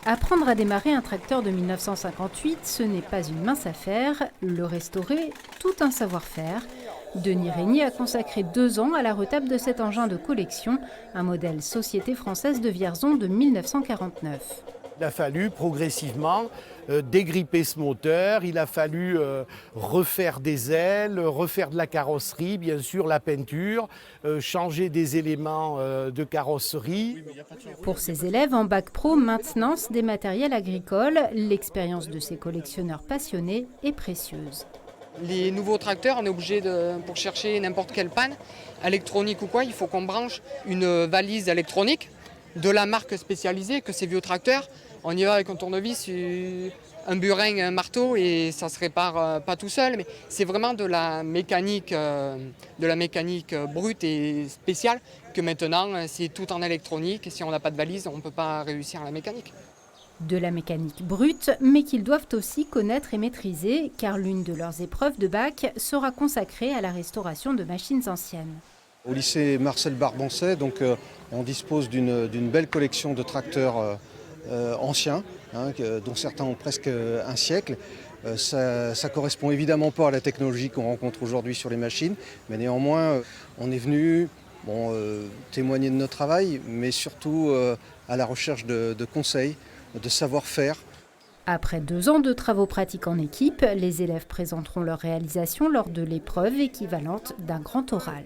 Apprendre à démarrer un tracteur de 1958, ce n'est pas une mince affaire. Le restaurer, tout un savoir-faire. Denis Régnier a consacré 2 ans à la retape de cet engin de collection, un modèle Société française de Vierzon de 1949. Il a fallu progressivement dégripper ce moteur, il a fallu refaire des ailes, refaire de la carrosserie, bien sûr la peinture, changer des éléments de carrosserie. Pour ses élèves en bac pro maintenance des matériels agricoles, l'expérience de ces collectionneurs passionnés est précieuse. Les nouveaux tracteurs, on est obligé, pour chercher n'importe quelle panne, électronique ou quoi, il faut qu'on branche une valise électronique de la marque spécialisée que ces vieux tracteurs. On y va avec un tournevis, un burin, un marteau et ça se répare pas tout seul. Mais c'est vraiment de la mécanique brute et spéciale que maintenant c'est tout en électronique. Et si on n'a pas de valise, on ne peut pas réussir la mécanique. De la mécanique brute, mais qu'ils doivent aussi connaître et maîtriser, car l'une de leurs épreuves de bac sera consacrée à la restauration de machines anciennes. Au lycée Marcel Barbancet, on dispose d'une belle collection de tracteurs anciens, dont certains ont presque un siècle. Ça correspond évidemment pas à la technologie qu'on rencontre aujourd'hui sur les machines, mais néanmoins, on est venu témoigner de notre travail, mais surtout à la recherche de conseils, de savoir-faire. Après 2 ans de travaux pratiques en équipe, les élèves présenteront leur réalisation lors de l'épreuve équivalente d'un grand oral.